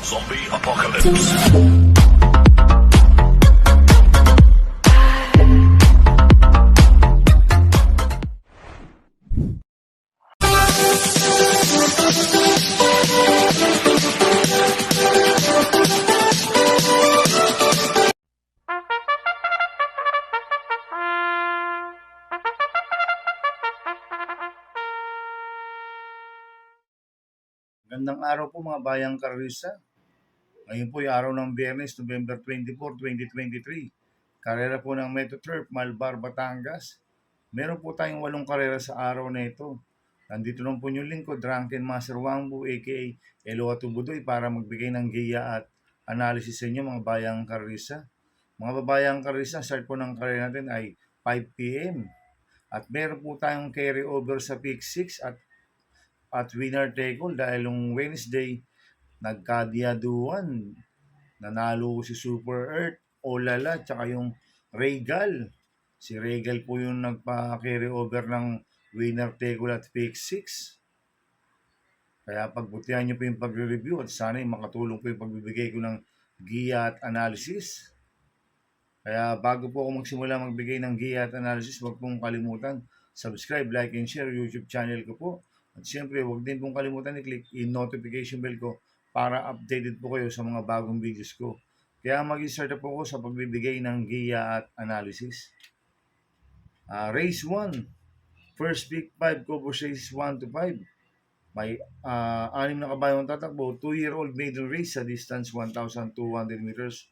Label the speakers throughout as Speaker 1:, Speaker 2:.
Speaker 1: Zombie Apocalypse.
Speaker 2: Gandang araw po mga bayang karista. Ngayon po ay araw ng Biyernes, November 24, 2023. Karera po ng Metro Turf, Malbar, Batangas. Meron po tayong 8 karera sa araw na ito. Nandito lang po yung lingkod, Drunken Master Wangbu aka Elo Atubudoy para magbigay ng giya at analysis sa inyo mga bayang karista. Mga babayang karista, start po ng karera natin ay 5 p.m. At meron po tayong carry over sa Pick 6 at winner take all dahil nung Wednesday nagkadiyaduan. Nanalo si Super Earth, Olala, tsaka yung Regal. Si Regal po yung nagpa-carry over ng winner take all at pick 6. Kaya pagbutihan nyo po yung pagre-review at sana makatulong po yung pagbibigay ko ng giya at analysis. Kaya bago po ako magsimula magbigay ng giya at analysis, huwag pong kalimutan subscribe, like, and share YouTube channel ko po. At siyempre, huwag din pong kalimutan i-click yung notification bell ko para updated po kayo sa mga bagong videos ko. Kaya mag-start po ako sa pagbibigay ng giya at analysis. Race 1, first pick 5, cover race 1 to 5. May 6 na kabayong tatakbo, 2-year-old maiden race sa distance 1,200 meters.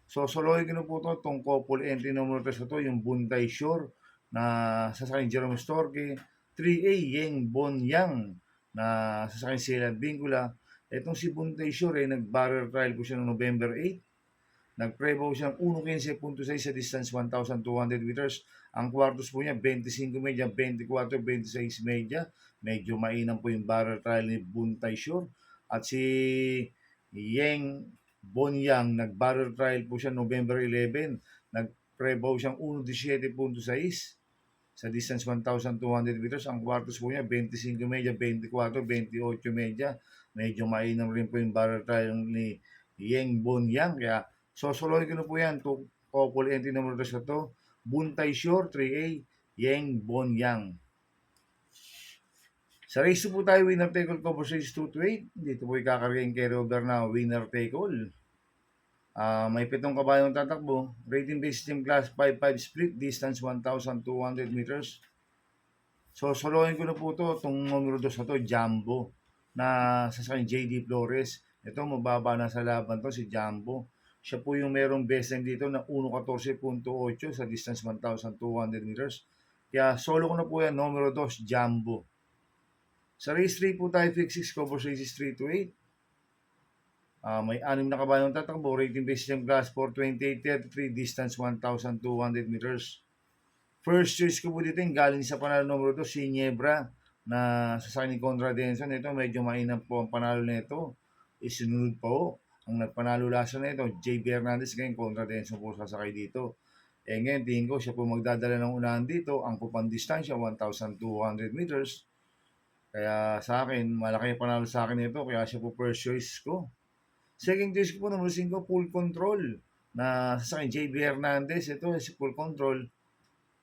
Speaker 2: So, soloy ko na po ito, itong couple entry number 3 ito, yung Buntay Shore na sasakyan Jerome Storke, 3A Yeng Bon Yang na sasakyan Sealand Vincula. Itong si Buntay Shore, nag-barrier trial po siya noong November 8. Nag-prevow siya ng 1.15.6 sa distance 1,200 meters. Ang kwartos po niya, 25 media, 24, 26 media. Medyo mainam po yung barrier trial ni Buntay Shore. At si Yeng Bonyang, nag-barrier trial po siya November 11. Nag-prevow siyang 1.17.6 sa distance 1,200 meters. Ang kwartos po niya, 25 media, 24, 28 media. Medyo mainam rin po yung barrier trial ni Yeng Bonyang. Kaya sosoloy ko na po yan. Couple entry number 3 na to. Buntay Shore, 3A, Yeng Bonyang. Sa race 2 po tayo, winner take all cover race 2 to 8. Dito po ikakarga yung carry over na winner take all. May 7 kabayong tatakbo. Rating based team class 5-5 split, distance 1,200 meters. So, solohin ko na po ito. Itong numero 2 na to, Jumbo, na sasakyan JD Flores. Ito, mababa na sa laban to si Jumbo. Siya po yung merong best time dito na 1.14.8 sa distance 1,200 meters. Kaya solo ko na po yan, numero 2, Jumbo. Sa race 3 po tayo, pick 6, cover races 3 to 8. May 6 na kabayong tatakbo, rating based team class 428.33, distance 1,200 meters. First choice ko po dito yung galing sa panalo numero 2, si Niebra na sasakyan ni Conrad Denson. Ito, medyo mainam po ang panalo nito. Isunod po ang nagpanalo lasa na ito, JB Hernandez, ngayon Conrad Denson po sasakay dito. Ngayon, tingin ko siya po magdadala ng unahan dito. Ang kupang distansya, 1,200 meters. Kaya sa akin, malaki ang panalo sa akin ito. Kaya siya po first choice ko. Second choice ko po, number 5, full control na sasakyan JB Hernandez. Ito, si full control.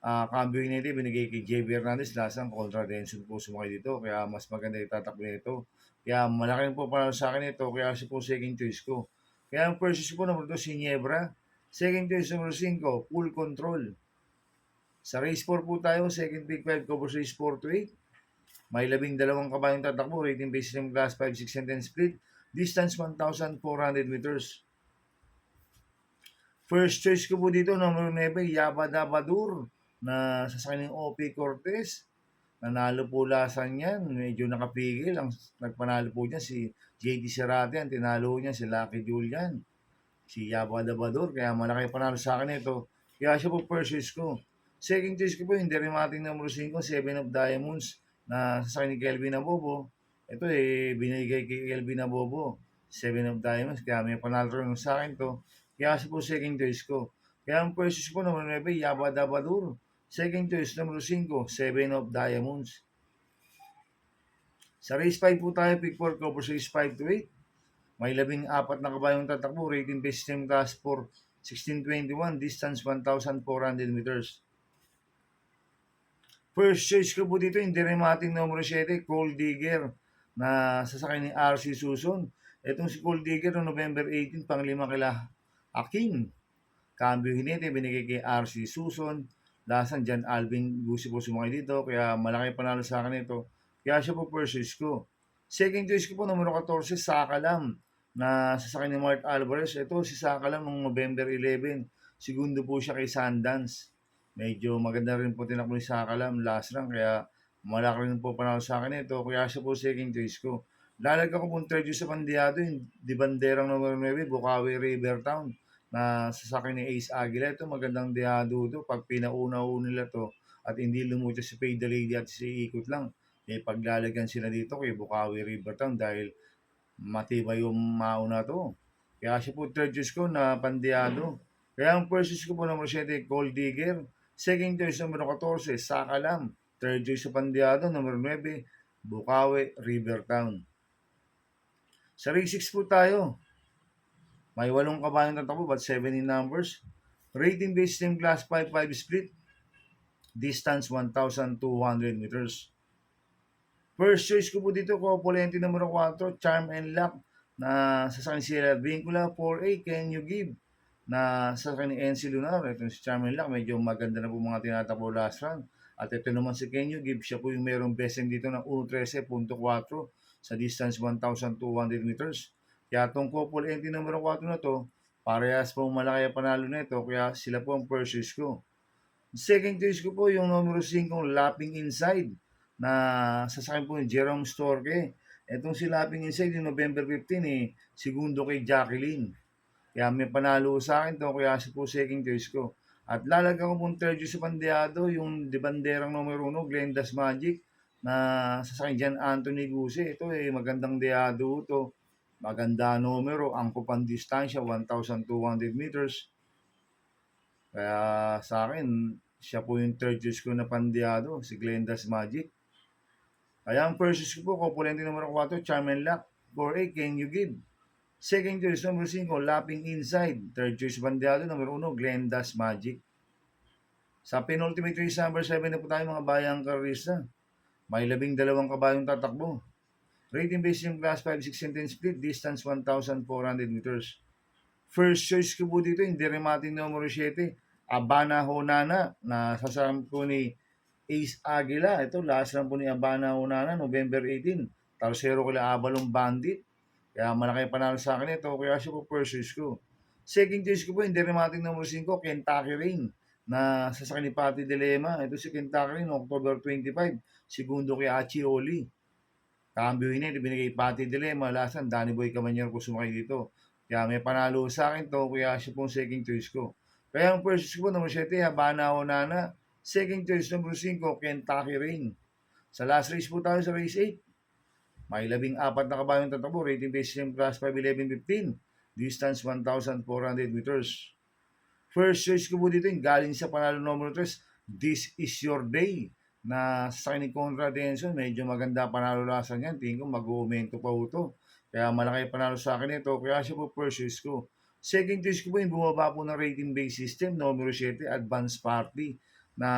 Speaker 2: Cambio nito, binigay kay JB Hernandez. Lasang Conrad Denson po sumakay dito. Kaya mas maganda itatakbo nito. Kaya malaki po panalo sa akin ito. Kaya siya po second choice ko. Kaya ang first choice ko, number 2, si Niebra. Second choice, number 5, full control. Sa race 4 po tayo, second pick 5, cover race 4 to 8. May 12 kabayong tatakbo, rating based team class 5, 6, and 10 split, distance 1,400 meters. First choice ko po dito, number 9, Yabadabadur na sasakyan ng OP Cortez. Nanalo po lasan yan, medyo nakapigil. Ang nagpanalo po niya si JD Serrate, ang tinalo niya si Lucky Julian, si Yabadabadur. Kaya malaki panalo sa akin ito. Kaya siya po first choice ko. Second choice ko po yung Derimating number 5, 7 of Diamonds na sasakyan ni Kelvin Abobo. Ito binigay kay Kelvin Abobo, 7 of Diamonds. Kaya may panalo rin sa akin to. Kaya siya po second choice ko. Kaya ang first choice ko, number 9, Yabadabadur. Second choice, number 5, 7 of Diamonds. Sa race 5 po tayo, pick 4, cover race 5 to 8. May 14 na kabayong tatakbo, rating based system class for 1621, distance 1,400 meters. First choice ko po dito, yung Diremating numero 7, Cold Digger, na sasakay ni RC Suson. Itong si Cold Digger noong November 18, panglima kila Hakim. Cambio Hinete, binigay kay RC Suson. Lasan dyan, Alvin Gusi po sumakay dito, kaya malaki panalo sa akin ito. Kaya siya po first choice ko. Second choice ko po, numero 14, Sakalam, na sasakay ni Mark Alvarez. Ito si Sakalam noong November 11. Segundo po siya kay Sundance. Medyo maganda rin po tinakbo ni Sakalam last run, kaya malaki rin po panalo sa akin ito. Kaya siya po second choice ko. Lalagyan ko pong third choice sa Pandiado, yung di banderang numero 9, Bukawi Rivertown, na sasakay ni Ace Aguila. Ito magandang dehado ito. Pag pinauna-una nila to at hindi lumutya si Pay the Lady at si Ikot lang, may paglalagyan sila dito kay Bukawi Rivertown dahil matibay yung mauna to. Kaya siya po third choice ko na Pandiado. Kaya ang first choice ko po numero 7, Gold Digger. Second choice numero 14, Sakalam. Third choice sa Pandiado, numero 9, Bukawi Rivertown. Sa race 6 po tayo. May 8 kabayong tatakbo but 7 in numbers. Rating based system class 5-5 split. Distance 1,200 meters. First choice ko po dito, Copolente numero 4, Charm and Luck, na sasakay sila Vincula 4A, Can You Give, na sasakay ni NC Lunar. Ito si Charm and Luck, medyo maganda na po mga tinatakbo last run. At ito naman si Can You Give, siya po yung merong besting dito ng 1.13.4 sa distance 1,200 meters. Kaya itong Copolente numero 4 na to, parehas po malaki ang panalo na ito, kaya sila po ang first choice ko. Second choice ko po yung numero 5, Lapping Inside, na sasakyan po ni Jerome Storke. Itong si Lapping Inside yung November 15 segundo kay Jacqueline. Kaya may panalo sa akin to, kaya siya po second choice ko. At lalagyan ko pong third choice sa Pandiado, yung di banderang numero 1, Glenda's Magic, na sasakyan dyan Anthony Guse. Ito magandang deado to. Maganda numero, ang kupang distansya, 1,200 meters. Kaya sa akin, siya po yung third choice ko na Pandiado, si Glenda's Magic. Kaya ang first choice ko po, Copolente numero 4, Charm and Luck. 4A, Can You Give. Second choice, numero 5, Lapping Inside. Third choice, Bandiado, numero 1, Glenda's Magic. Sa penultimate race number 7 na po tayo mga bayang karista. May 12 kabayong tatakbo. Rating based yung class 5, 6, and 10 split. Distance 1,400 meters. First choice ko po dito, yung Diremating numero 7, Abana Honana, na sasama po ni Ace Aguila. Ito, last run po ni Abana Honana, November 18. Tarsero kila Abalong Bandit. Kaya malaki panalo sa akin ito, kaya siya po first choice ko. Second choice ko po, yung Diremating numero 5, Kentucky Rain, na sasakay ni Patty Dilema. Ito si Kentucky Rain, October 25. Segundo kay Achioli. Cambio Hinete, binigay Patty Dilema. Last run, Danny Boy Camanero po sumakay dito. Kaya may panalo sa akin to, kaya siya pong second choice ko. Kaya ang first choice ko, numero 7, Habana Honana. Second choice, numero 5, Kentucky Rain. Sa last race po tayo sa race 8. May 14 na kabayong tatakbo, rating based system class 5, 11, 15. Distance 1,400 meters. First choice ko po dito yung galing sa panalo numero 3, This Is Your Day, na sa ni Conrad Denson. Medyo maganda panalo lasan yan. Tingin ko mag-uumento pa ito. Kaya malaki panalo sa akin ito, kaya siya po first choice ko. Second choice ko po yung bumaba po ng rating based system, numero 7, Advanced Party, na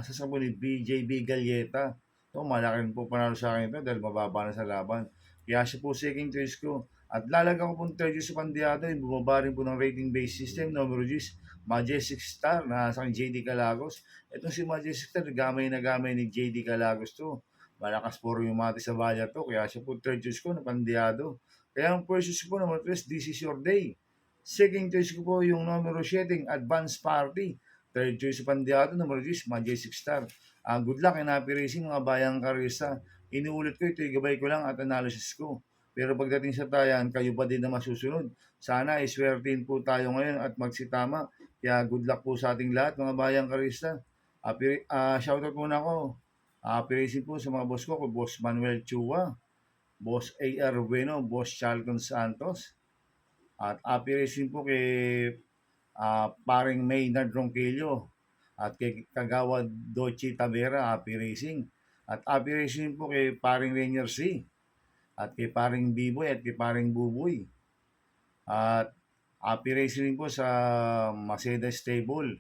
Speaker 2: sasabo ni BJB Galleta. So, malaki rin po panalo sa akin ito dahil mababa na sa laban. Kaya siya po second choice ko. At lalagyan ko po ng third choice sa Pandiado, yung bumaba rin po ng rating based system, numero 10, Majestic Star, na sa JD Calagos. Itong si Majestic Star, gamay na gamay ni JD Calagos to. Malakas po rin yung mati sa balya to, kaya siya po third choice ko na Pandiado. Kaya ang first choice ko number 3, This Is Your Day. Second choice ko po yung numero 7, Advanced Party. Third choice sa Pandiado, numero 10, Majestic Star. Good luck and happy racing mga bayang karista. Inuulit ko ito, igabay ko lang at analysis ko. Pero pagdating sa tayan, kayo pa din na masusunod. Sana iswertin po tayo ngayon at magsitama. Kaya good luck po sa ating lahat mga bayang karista. Shoutout muna ako. Happy racing po sa mga boss ko, Boss Manuel Chua, Boss A.R. Bueno, Boss Charlton Santos. At happy racing po kay paring Maynard Ronquillo at kay Kagawa Dochi Tavera, happy racing. At happy racing po kay paring Rainier C. At kay paring Biboy at kay paring Buboy. At happy racing po sa Maceda Stable,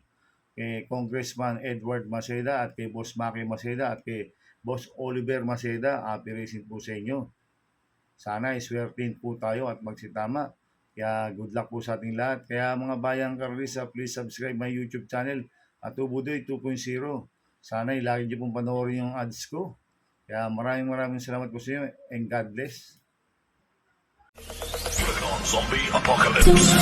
Speaker 2: kay Congressman Edward Maceda at kay Boss Maki Maceda at kay Boss Oliver Maceda. Happy racing po sa inyo. Sana iswertin po tayo at magsitama. Kaya good luck po sa ating lahat. Kaya mga bayang karlisa, please subscribe my YouTube channel at Tubudoy 2.0. Sana lagi niyo pong panoorin yung ads ko. Kaya maraming salamat po sa inyo and God bless.
Speaker 1: Zombie Apocalypse.